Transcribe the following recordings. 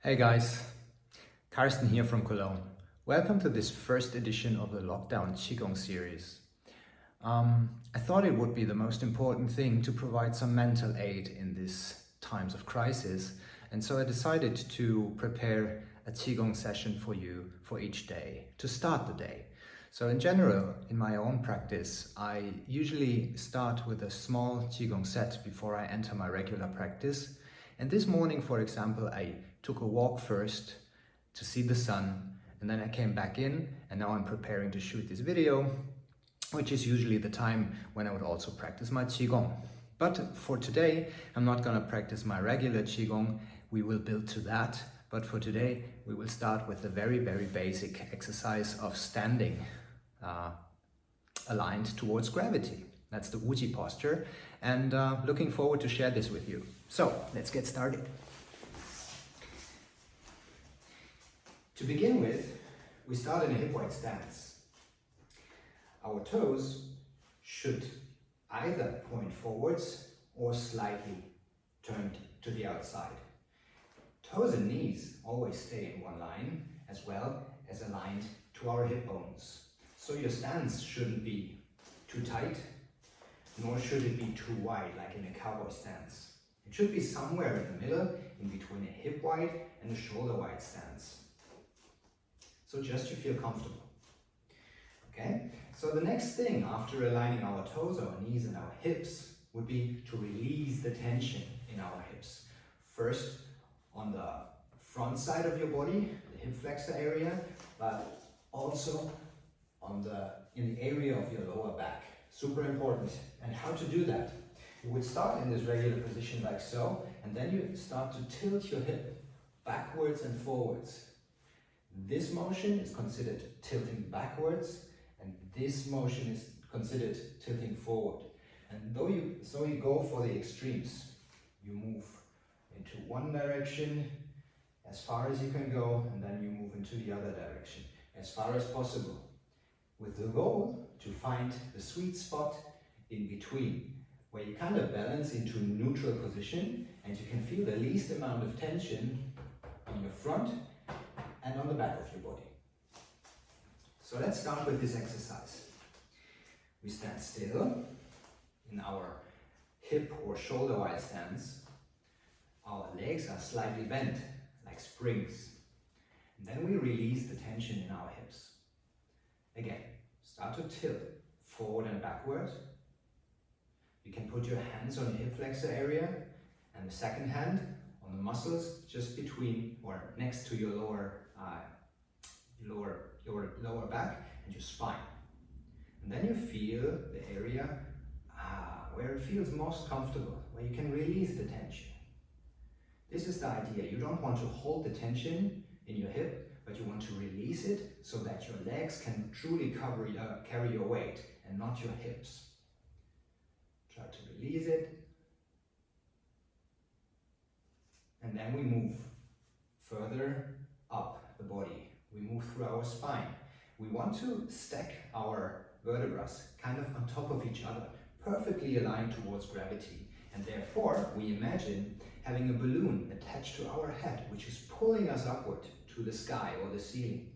Hey guys, Karsten here from Cologne. Welcome to this first edition of the Lockdown Qi Gong Series. I thought it would be the most important thing to provide some mental aid in these times of crisis, and so I decided to prepare a Qi Gong session for you for each day, to start the day. So in general, in my own practice, I usually start with a small Qi Gong set before I enter my regular practice. And this morning, for example, I took a walk first to see the sun, and then I came back in, and now I'm preparing to shoot this video, which is usually the time when I would also practice my Qigong. But for today, I'm not going to practice my regular Qigong. We will build to that. But for today, we will start with a very, very basic exercise of standing aligned towards gravity. That's the Uji posture, and looking forward to share this with you. So let's get started. To begin with, we start in a hip-wide stance. Our toes should either point forwards or slightly turned to the outside. Toes and knees always stay in one line, as well as aligned to our hip bones. So your stance shouldn't be too tight, nor should it be too wide, like in a cowboy stance. It should be somewhere in the middle, in between a hip-wide and a shoulder-wide stance. So just to feel comfortable. Okay? So the next thing after aligning our toes, our knees and our hips would be to release the tension in our hips. First on the front side of your body, the hip flexor area, but also in the area of your lower back. Super important. And how to do that? You would start in this regular position like so, and then you start to tilt your hip backwards and forwards. This motion is considered tilting backwards, and this motion is considered tilting forward. And so you go for the extremes. You move into one direction as far as you can go, and then you move into the other direction as far as possible, with the goal to find the sweet spot in between, where you kind of balance into a neutral position and you can feel the least amount of tension on your front and on the back of your body. So let's start with this exercise. We stand still in our hip or shoulder wide stance. Our legs are slightly bent, like springs. And then we release the tension in our hips. Again, start to tilt forward and backward. You can put your hands on your hip flexor area and the second hand on the muscles just between or next to your lower back and your spine. And then you feel the area where it feels most comfortable, where you can release the tension. This is the idea. You don't want to hold the tension in your hip, but you want to release it so that your legs can truly carry your weight and not your hips. Try to release it. And then we move further up the body. We move through our spine. We want to stack our vertebrae kind of on top of each other, perfectly aligned towards gravity. And therefore, we imagine having a balloon attached to our head, which is pulling us upward to the sky or the ceiling,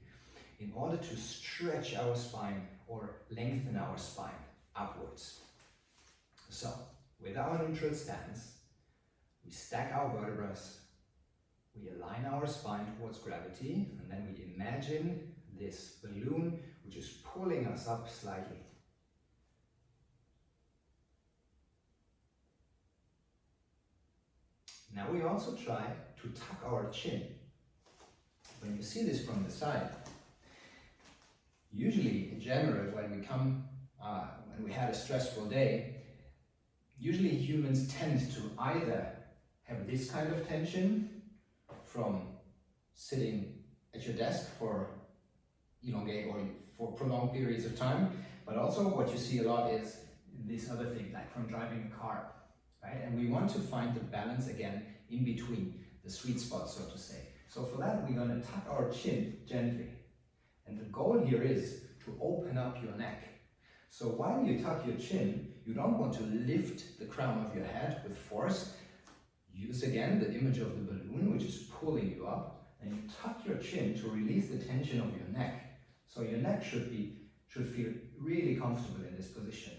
in order to stretch our spine or lengthen our spine upwards. So, with our neutral stance, we stack our vertebrae, we align our spine towards gravity, and then we imagine this balloon which is pulling us up slightly. Now we also try to tuck our chin. When you see this from the side, usually in general when we had a stressful day, usually humans tend to either have this kind of tension from sitting at your desk for prolonged periods of time, but also what you see a lot is this other thing, like from driving a car, right? And we want to find the balance again in between, the sweet spot, so to say. So for that, we're going to tuck our chin gently. And the goal here is to open up your neck. So while you tuck your chin, you don't want to lift the crown of your head with force. Use again the image of the balloon, which is pulling you up, and you tuck your chin to release the tension of your neck. So your neck should feel really comfortable in this position.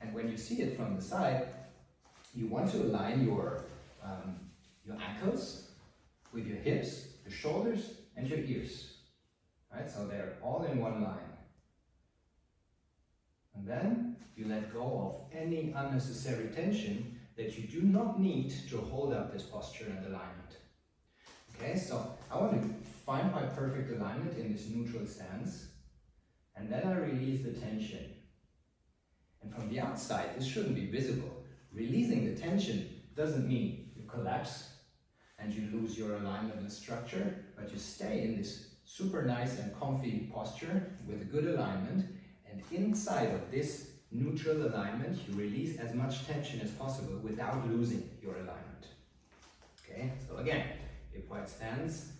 And when you see it from the side, you want to align your ankles with your hips, your shoulders, and your ears. Right? So they're all in one line. And then you let go of any unnecessary tension that you do not need to hold up this posture and alignment. Okay, so I want to find my perfect alignment in this neutral stance, and then I release the tension. And from the outside, this shouldn't be visible. Releasing the tension doesn't mean you collapse and you lose your alignment and structure, but you stay in this super nice and comfy posture with a good alignment, and inside of this neutral alignment, you release as much tension as possible without losing your alignment. Okay, so again, hip wide stance,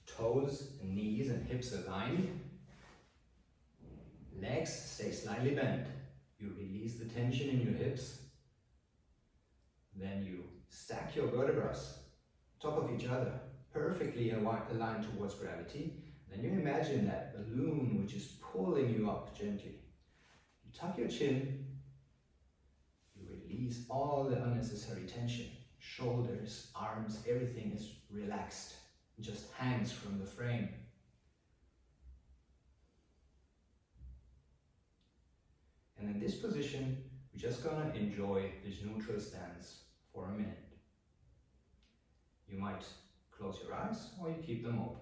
toes, knees and hips aligned, legs stay slightly bent. You release the tension in your hips, then you stack your vertebras top of each other, perfectly aligned towards gravity. Then you imagine that balloon which is pulling you up gently. You tuck your chin, you release all the unnecessary tension. Shoulders, arms, everything is relaxed, it just hangs from the frame. And in this position, we're just gonna enjoy this neutral stance for a minute. You might close your eyes or you keep them open.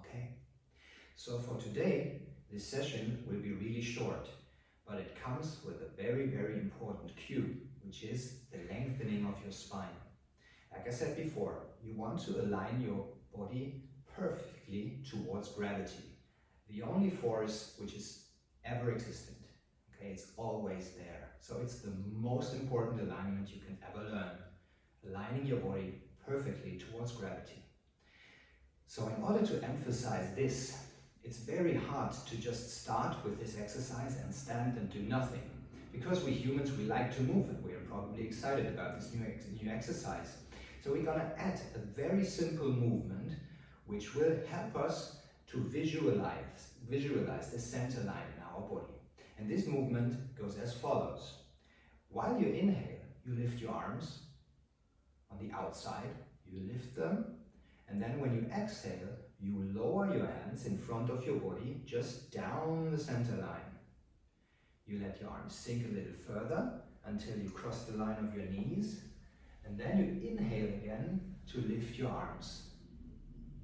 Okay, so for today, this session will be really short, but it comes with a very, very important cue, which is the lengthening of your spine. Like I said before, you want to align your body perfectly towards gravity, the only force which is ever existent. Okay, it's always there. So it's the most important alignment you can ever learn, aligning your body perfectly towards gravity. So in order to emphasize this, it's very hard to just start with this exercise and stand and do nothing. Because we humans, we like to move, and we're probably excited about this new exercise. So we're gonna add a very simple movement which will help us to visualize the center line in our body. And this movement goes as follows. While you inhale, you lift your arms on the outside, you lift them, and then when you exhale, you lower your hands in front of your body, just down the center line. You let your arms sink a little further until you cross the line of your knees, and then you inhale again to lift your arms.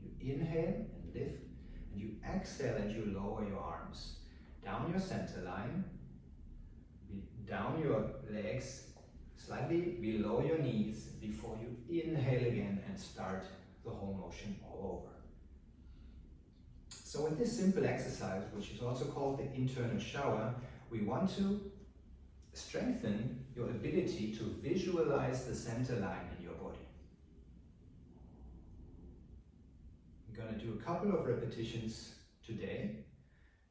You inhale and lift, and you exhale and you lower your arms. Down your center line, down your legs, slightly below your knees before you inhale again and start the whole motion all over. So with this simple exercise, which is also called the internal shower, we want to strengthen your ability to visualize the center line in your body. I'm going to do a couple of repetitions today,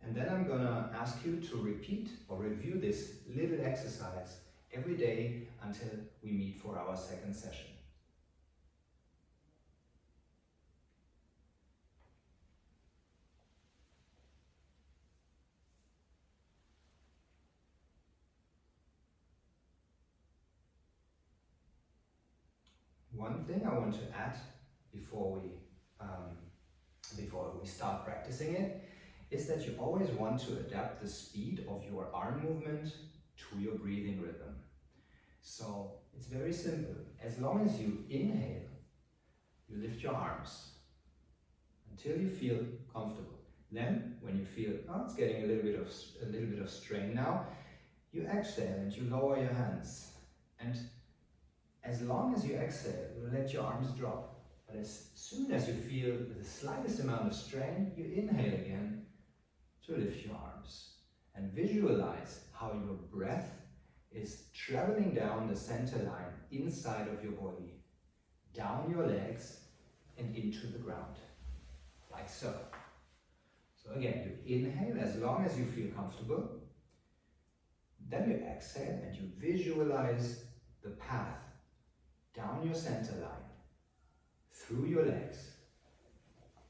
and then I'm going to ask you to repeat or review this little exercise every day until we meet for our second session. One thing I want to add before we start practicing it is that you always want to adapt the speed of your arm movement to your breathing rhythm. So it's very simple. As long as you inhale, you lift your arms until you feel comfortable. Then, when you feel, oh, it's getting a little bit of strain now, you exhale and you lower your hands. And as long as you exhale, you let your arms drop. But as soon as you feel the slightest amount of strain, you inhale again to lift your arms. And visualize how your breath is traveling down the center line inside of your body, down your legs and into the ground, like so. So again, you inhale as long as you feel comfortable. Then you exhale and you visualize the path down your center line, through your legs,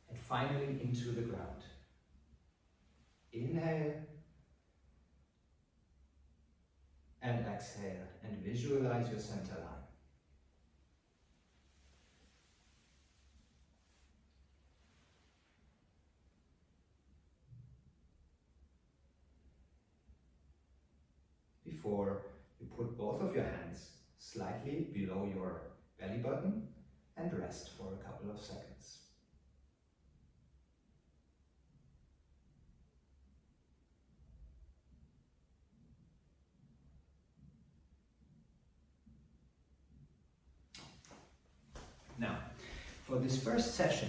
and finally into the ground. Inhale and exhale and visualize your center line. Before you put both of your hands slightly below your belly button and rest for a couple of seconds. Now, for this first session,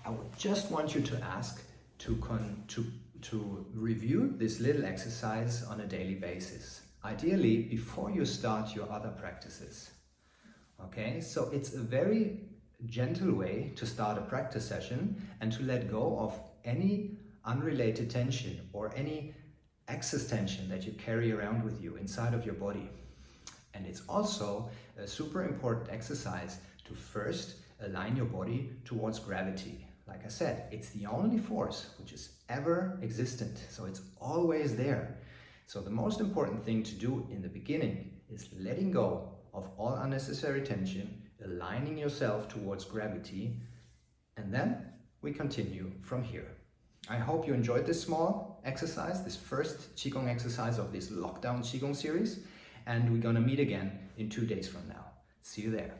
I would just want you to ask to review this little exercise on a daily basis. Ideally, before you start your other practices. Okay, so it's a very gentle way to start a practice session and to let go of any unrelated tension or any excess tension that you carry around with you inside of your body. And it's also a super important exercise to first align your body towards gravity. Like I said, it's the only force which is ever existent, so it's always there. So the most important thing to do in the beginning is letting go of all unnecessary tension, aligning yourself towards gravity, and then we continue from here. I hope you enjoyed this small exercise, this first Qigong exercise of this lockdown Qigong series, and we're gonna meet again in 2 days from now. See you there.